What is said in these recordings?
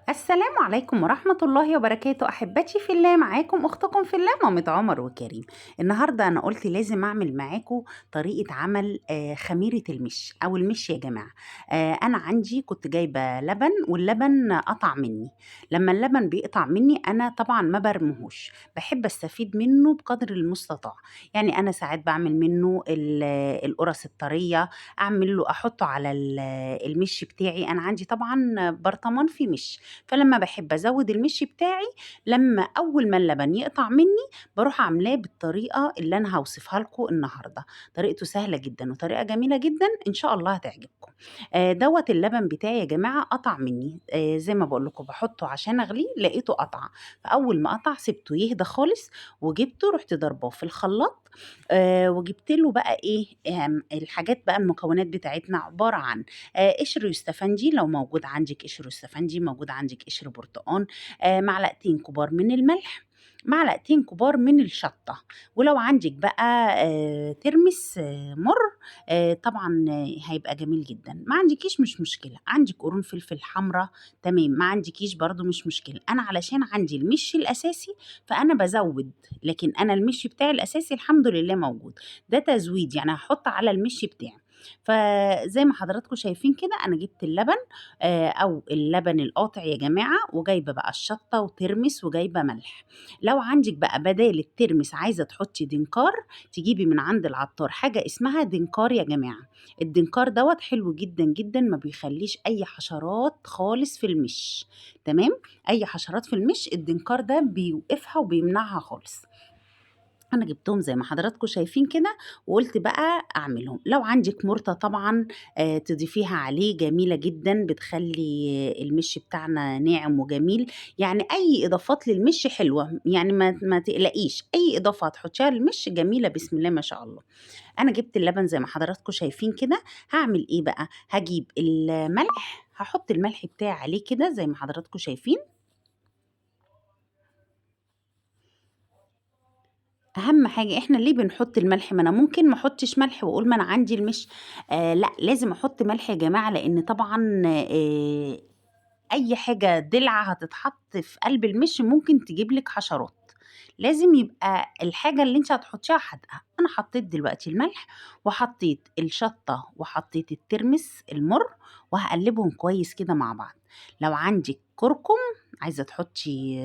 السلام عليكم ورحمة الله وبركاته، أحبتي في الله، معاكم أختكم في الله مامة عمر وكريم. النهاردة أنا قلت لازم أعمل معاكم طريقة عمل خميرة المش أو المش يا جماعة. أنا عندي كنت جايبة لبن واللبن قطع مني. لما اللبن بيقطع مني أنا طبعا ما برمهوش، بحب أستفيد منه بقدر المستطاع. يعني أنا ساعات بعمل منه القرص الطرية، أعمل له أحطه على المش بتاعي. أنا عندي طبعا برطمان فيه مش، فلما باحب أزوّد المشي بتاعي، لمّا أول ما اللبن يقطع منّي، باروح عاملاه بالطريقة اللي أنا هاوصفها لكم النهارده. طريقته سهلة جدًا وطريقة جميلة جدًا، إن شاء الله هتعجبكم. دوّة اللبن بتاعي يا جماعة قطع منّي، زي ما باقول لكم باحطه عشان أغليه، لقيته قطع. فأول ما قطع سِبته يهدى خالص، وجِبته رُحت ضارباه في الخلاط. وجِبت له بقى إيه، الحاجات بقى المكونات بتاعتنا عبارة عن قشر يوستفندي، لو موجود عندِك قشر يوستفندي، موجود عندِك قشر برتقان، معلقتين كبار من الملح، معلقتين كبار من الشطة. ولو عندِك بقى ترمس مُر، طبعًا هيبقى جميل جدًا. ما عندكيش مش مشكلة، عندِك قرون فلفل حمرا تمام، ما عندكيش برضه مش مشكلة. أنا علشان عندي المِش الأساسي فأنا بازوّد، لكن أنا المِش بتاعي الأساسي الحمد لله موجود. ده تزويد، يعني هاحط على المِش بتاعي. فزي ما حضراتكم شايفين كده أنا جِبت اللبن، أو اللبن القاطع يا جماعة، وجايبة بقى الشطة وترمس وجايبة ملح. لو عندِك بقى بدال الترمس عايزة تحطّي دِنْكار، تجيبي من عند العطار حاجة اسمها دِنْكار يا جماعة. الدِنْكار دوّة حلو جدًا، جدًا، ما بيخلّيش أي حشرات خالص في المِش، تمام. أي حشرات في المِش الدِنْكار ده بيوقفها وبيمنعها خالص. أنا جِبتهم زي ما حضراتكم شايفين كده، وقُلت بقى أعملهم. لو عندِك مُرتة طبعًا تضيفيها عليه جميلة جدًا، بتخلّي المِش بتاعنا ناعم وجميل. يعني أي إضافات للمِش حلوة، يعني ما تقلقيش، أي إضافة هتحطيها للمِش جميلة بسم الله ما شاء الله. أنا جِبت اللبن زي ما حضراتكم شايفين كده. هاعمل إيه بقى، هاجيب الملح، هاحط الملح بتاعي عليه كده زي ما حضراتكم شايفين. أهم حاجة إحنا ليه بنحط الملح؟ ما أنا ممكن ما أحطش ملح وأقول ما أنا عندي المش. لأ، لازم أحط ملح يا جماعة، لإن طبعًا أي حاجة دلعة هتتحط في قلب المش ممكن تجيب لِك حشرات. لازم يبقى الحاجة اللي أنتِ هتحطيها حادقة. أنا حطيت دلوقتي الملح، وحطيت الشطة، وحطيت الترمس المُر، وهاقلّبهم كويس كده مع بعض. لو عندِك كركم، عايزة تحطي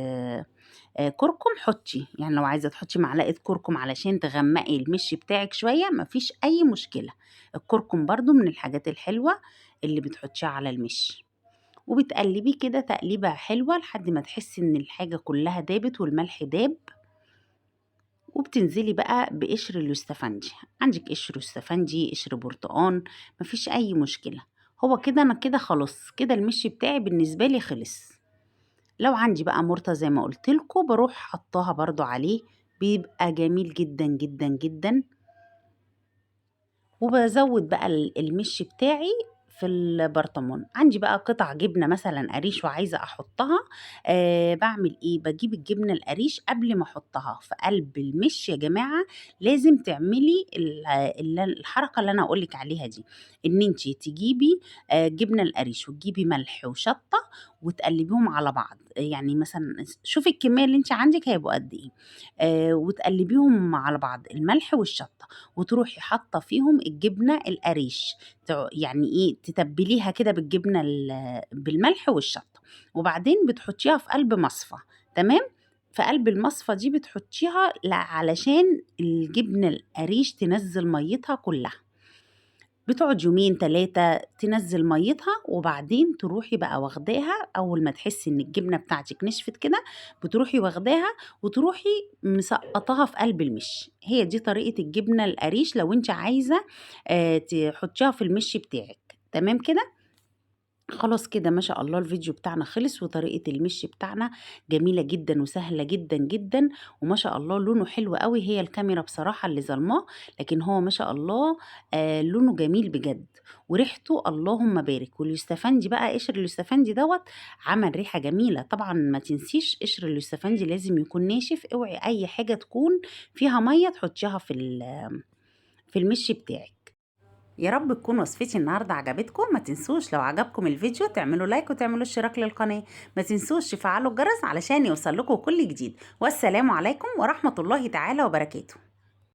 كركم حطي، يعني لو عايزة تحطي معلقة كركم علشان تغمقي المش بتاعِك شوية ما فيش أي مشكلة. الكركم برضه من الحاجات الحلوة اللي بتحطيها على المش، وبتقلبيه كده تقليبة حلوة لحد ما تحسي إن الحاجة كلها دابت والملح داب. وبتنزلي بقى بقشر اليوستفندي، عندِك قشر يوستفندي، قشر برتقان، ما فيش أي مشكلة. هو كده أنا كده خلاص، كده المش بتاعي بالنسبة لي خلص. لو عندي بقى مُرطة زي ما قُلت لكم باروح حاطاها برضه عليه، بيبقى جميل جدًا، جدًا، جدًا. وبازوّد بقى المِش بتاعي في البرطمان. عندي بقى قطع جبنة مثلًا قريش وعايزة أحطها، باعمل إيه، باجيب الجبنة القريش قبل ما أحطها في قلب المِش يا جماعة. لازم تعملي الحركة اللي أنا هاقول لِك عليها دي، إن أنتِ تجيبي جبنة القريش وتجيبي ملح وشطة وتقلّبيهم على بعض. يعني مثلًا شوفي الكمية اللي أنتِ عندِك هيبقوا قد إيه، وتقلّبيهم على بعض الملح والشطة، وتروحي حاطة فيهم الجبنة القريش، يعني إيه، تتبّليها كده بالجبنة بالملح والشطة، وبعدين بتحطيها في قلب مصفى، تمام. في قلب المصفى دي بتحطيها علشان الجبنة القريش تنزّل مَيّتها كلّها. بتقعد يومين 3 تنزّل مَيّتها، وبعدين تروحي بقى واخداها أول ما تحسّي إن الجبنة بتاعتِك نشفت كده، بتروحي واخداها وتروحي مسقّطاها في قلب المِش. هي دي طريقة الجبنة القريش لو أنتِ عايزة تحطّيها في المِش بتاعِك، تمام كده؟ خلاص كده ما شاء الله الفيديو بتاعنا خلص، وطريقة المِش بتاعنا جميلة جدًا وسهلة جدًا، جدًا، وما شاء الله لونه حلو أوي. هي الكاميرا بصراحة اللي ظالماه، لكن هو ما شاء الله لونه جميل بجد، وريحته اللهم بارك. واليوستفندي بقى قشر اليوستفندي دوّة عمل ريحة جميلة. طبعًا ما تنسيش قشر اليوستفندي لازم يكون ناشف، اوعي أي حاجة تكون فيها مَيّة تحطيها في المِش بتاعِك. يا رب تكون وصفتي النهارده عجبتكم. ما تنسوش لو عجبكم الفيديو تعملوا لايك وتعملوا اشتراك للقناة. ما تنسوش تفعلوا الجرس علشان يوصل لكم كل جديد. والسلام عليكم ورحمة الله تعالى وبركاته.